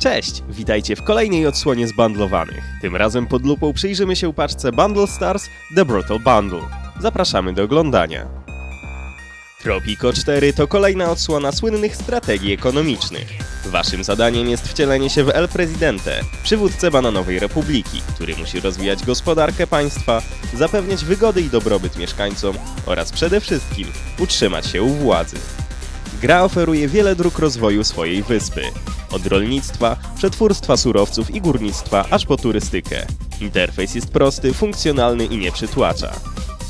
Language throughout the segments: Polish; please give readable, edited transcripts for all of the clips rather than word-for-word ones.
Cześć! Witajcie w kolejnej odsłonie zbundlowanych. Tym razem pod lupą przyjrzymy się paczce Bundle Stars The Brutal Bundle. Zapraszamy do oglądania. Tropico 4 to kolejna odsłona słynnych strategii ekonomicznych. Waszym zadaniem jest wcielenie się w El Presidente, przywódcę Bananowej Republiki, który musi rozwijać gospodarkę państwa, zapewniać wygody i dobrobyt mieszkańcom oraz przede wszystkim utrzymać się u władzy. Gra oferuje wiele dróg rozwoju swojej wyspy. Od rolnictwa, przetwórstwa surowców i górnictwa, aż po turystykę. Interfejs jest prosty, funkcjonalny i nie przytłacza.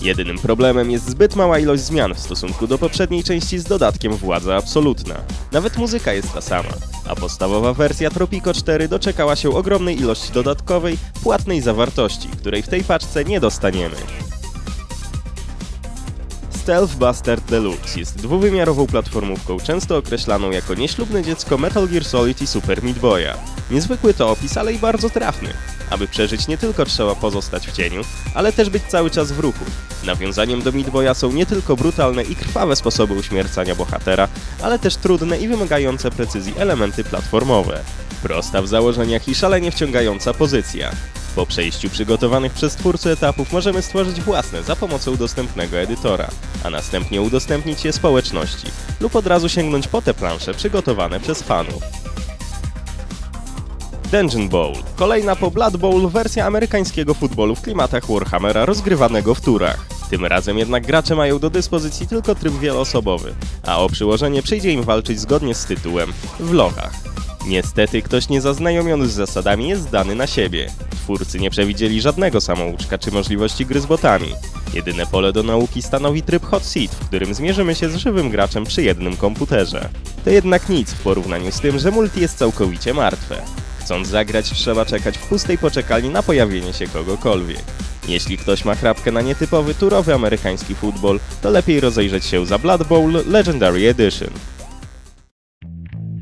Jedynym problemem jest zbyt mała ilość zmian w stosunku do poprzedniej części z dodatkiem Władza Absolutna. Nawet muzyka jest ta sama, a podstawowa wersja Tropico 4 doczekała się ogromnej ilości dodatkowej, płatnej zawartości, której w tej paczce nie dostaniemy. Stealth Bastard Deluxe jest dwuwymiarową platformówką, często określaną jako nieślubne dziecko Metal Gear Solid i Super Meat Boya. Niezwykły to opis, ale i bardzo trafny. Aby przeżyć nie tylko trzeba pozostać w cieniu, ale też być cały czas w ruchu. Nawiązaniem do Meat Boya są nie tylko brutalne i krwawe sposoby uśmiercania bohatera, ale też trudne i wymagające precyzji elementy platformowe. Prosta w założeniach i szalenie wciągająca pozycja. Po przejściu przygotowanych przez twórcę etapów możemy stworzyć własne za pomocą dostępnego edytora, a następnie udostępnić je społeczności lub od razu sięgnąć po te plansze przygotowane przez fanów. Dungeon Bowl. Kolejna po Blood Bowl wersja amerykańskiego futbolu w klimatach Warhammera rozgrywanego w turach. Tym razem jednak gracze mają do dyspozycji tylko tryb wieloosobowy, a o przyłożenie przyjdzie im walczyć zgodnie z tytułem w lochach. Niestety ktoś niezaznajomiony z zasadami jest zdany na siebie. Twórcy nie przewidzieli żadnego samouczka czy możliwości gry z botami. Jedyne pole do nauki stanowi tryb Hot Seat, w którym zmierzymy się z żywym graczem przy jednym komputerze. To jednak nic w porównaniu z tym, że multi jest całkowicie martwe. Chcąc zagrać, trzeba czekać w pustej poczekalni na pojawienie się kogokolwiek. Jeśli ktoś ma chrapkę na nietypowy turowy amerykański futbol, to lepiej rozejrzeć się za Blood Bowl Legendary Edition.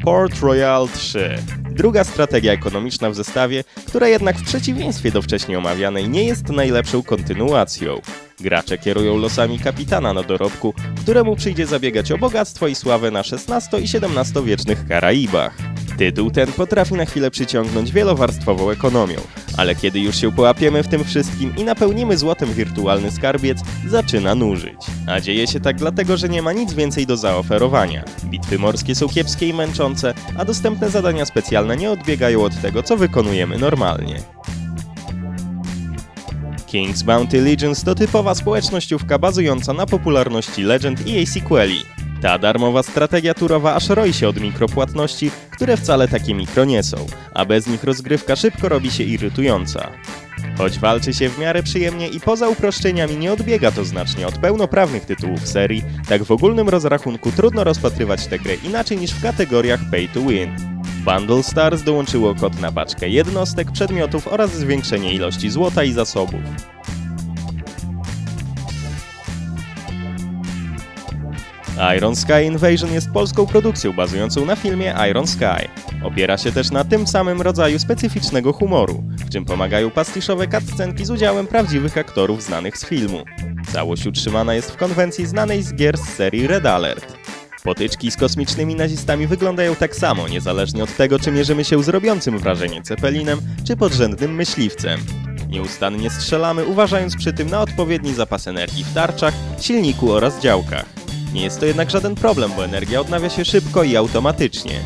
Port Royal 3. Druga strategia ekonomiczna w zestawie, która jednak w przeciwieństwie do wcześniej omawianej nie jest najlepszą kontynuacją. Gracze kierują losami kapitana na dorobku, któremu przyjdzie zabiegać o bogactwo i sławę na XVI i XVII-wiecznych Karaibach. Tytuł ten potrafi na chwilę przyciągnąć wielowarstwową ekonomią, ale kiedy już się połapiemy w tym wszystkim i napełnimy złotem wirtualny skarbiec, zaczyna nużyć. A dzieje się tak dlatego, że nie ma nic więcej do zaoferowania. Bitwy morskie są kiepskie i męczące, a dostępne zadania specjalne nie odbiegają od tego, co wykonujemy normalnie. King's Bounty Legends to typowa społecznościówka bazująca na popularności Legend i jej sequeli. Ta darmowa strategia turowa aż roi się od mikropłatności, które wcale takie mikro nie są, a bez nich rozgrywka szybko robi się irytująca. Choć walczy się w miarę przyjemnie i poza uproszczeniami nie odbiega to znacznie od pełnoprawnych tytułów serii, tak w ogólnym rozrachunku trudno rozpatrywać tę grę inaczej niż w kategoriach Pay to Win. Bundle Stars dołączyło kod na paczkę jednostek, przedmiotów oraz zwiększenie ilości złota i zasobów. Iron Sky Invasion jest polską produkcją bazującą na filmie Iron Sky. Opiera się też na tym samym rodzaju specyficznego humoru, w czym pomagają pastiszowe cutscenki z udziałem prawdziwych aktorów znanych z filmu. Całość utrzymana jest w konwencji znanej z gier z serii Red Alert. Potyczki z kosmicznymi nazistami wyglądają tak samo, niezależnie od tego, czy mierzymy się z robiącym wrażenie cepelinem, czy podrzędnym myśliwcem. Nieustannie strzelamy, uważając przy tym na odpowiedni zapas energii w tarczach, silniku oraz działkach. Nie jest to jednak żaden problem, bo energia odnawia się szybko i automatycznie.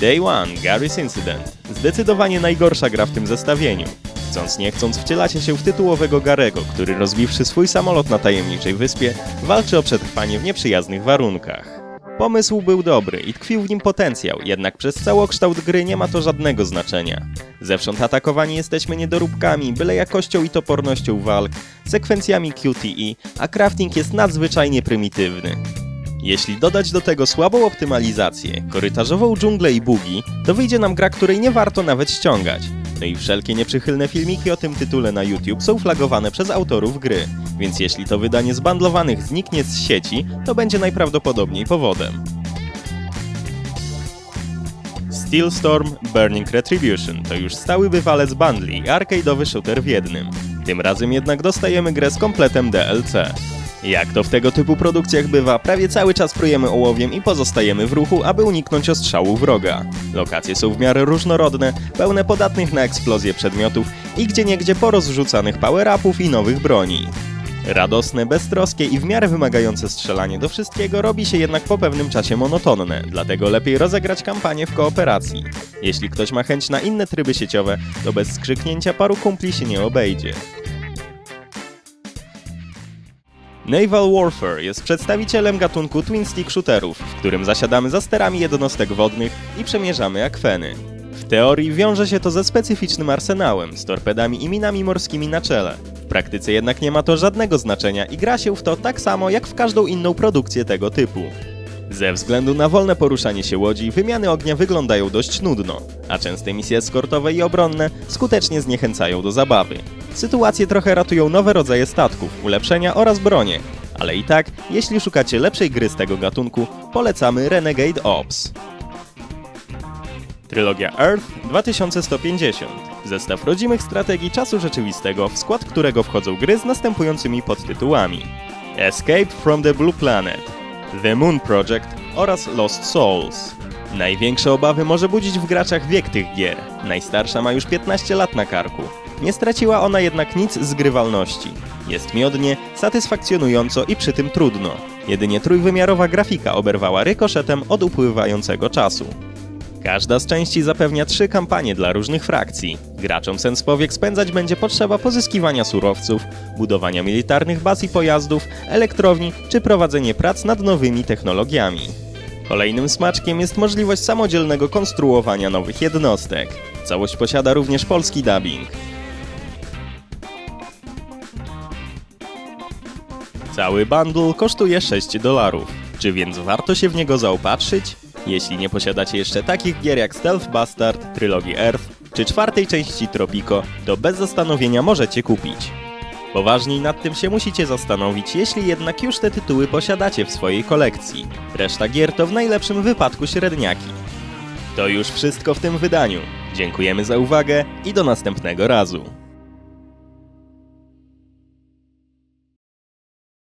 Day One Garry's Incident. Zdecydowanie najgorsza gra w tym zestawieniu. Chcąc nie chcąc wcielacie się w tytułowego Garego, który rozbiwszy swój samolot na tajemniczej wyspie, walczy o przetrwanie w nieprzyjaznych warunkach. Pomysł był dobry i tkwił w nim potencjał, jednak przez całokształt gry nie ma to żadnego znaczenia. Zewsząd atakowani jesteśmy niedoróbkami, byle jakością i topornością walk, sekwencjami QTE, a crafting jest nadzwyczajnie prymitywny. Jeśli dodać do tego słabą optymalizację, korytarzową dżunglę i bugi, to wyjdzie nam gra, której nie warto nawet ściągać. No i wszelkie nieprzychylne filmiki o tym tytule na YouTube są flagowane przez autorów gry, więc jeśli to wydanie zbundlowanych zniknie z sieci, to będzie najprawdopodobniej powodem. Steel Storm Burning Retribution to już stały bywalec bundli i arcade'owy shooter w jednym. Tym razem jednak dostajemy grę z kompletem DLC. Jak to w tego typu produkcjach bywa, prawie cały czas prujemy ołowiem i pozostajemy w ruchu, aby uniknąć ostrzału wroga. Lokacje są w miarę różnorodne, pełne podatnych na eksplozję przedmiotów i gdzieniegdzie porozrzucanych power-upów i nowych broni. Radosne, beztroskie i w miarę wymagające strzelanie do wszystkiego robi się jednak po pewnym czasie monotonne, dlatego lepiej rozegrać kampanię w kooperacji. Jeśli ktoś ma chęć na inne tryby sieciowe, to bez skrzyknięcia paru kumpli się nie obejdzie. Naval Warfare jest przedstawicielem gatunku twin stick shooterów, w którym zasiadamy za sterami jednostek wodnych i przemierzamy akweny. W teorii wiąże się to ze specyficznym arsenałem, z torpedami i minami morskimi na czele. W praktyce jednak nie ma to żadnego znaczenia i gra się w to tak samo jak w każdą inną produkcję tego typu. Ze względu na wolne poruszanie się łodzi, wymiany ognia wyglądają dość nudno, a częste misje eskortowe i obronne skutecznie zniechęcają do zabawy. Sytuację trochę ratują nowe rodzaje statków, ulepszenia oraz bronie, ale i tak, jeśli szukacie lepszej gry z tego gatunku, polecamy Renegade Ops. Trylogia Earth 2150. Zestaw rodzimych strategii czasu rzeczywistego, w skład którego wchodzą gry z następującymi podtytułami: Escape from the Blue Planet, The Moon Project oraz Lost Souls. Największe obawy może budzić w graczach wiek tych gier. Najstarsza ma już 15 lat na karku. Nie straciła ona jednak nic z grywalności. Jest miodnie, satysfakcjonująco i przy tym trudno. Jedynie trójwymiarowa grafika oberwała rykoszetem od upływającego czasu. Każda z części zapewnia 3 kampanie dla różnych frakcji. Graczom sens powiek spędzać będzie potrzeba pozyskiwania surowców, budowania militarnych baz i pojazdów, elektrowni czy prowadzenie prac nad nowymi technologiami. Kolejnym smaczkiem jest możliwość samodzielnego konstruowania nowych jednostek. Całość posiada również polski dubbing. Cały bundle kosztuje $6. Czy więc warto się w niego zaopatrzyć? Jeśli nie posiadacie jeszcze takich gier jak Stealth Bastard, Trylogii Earth czy 4. części Tropico, to bez zastanowienia możecie kupić. Poważniej nad tym się musicie zastanowić, jeśli jednak już te tytuły posiadacie w swojej kolekcji. Reszta gier to w najlepszym wypadku średniaki. To już wszystko w tym wydaniu. Dziękujemy za uwagę i do następnego razu.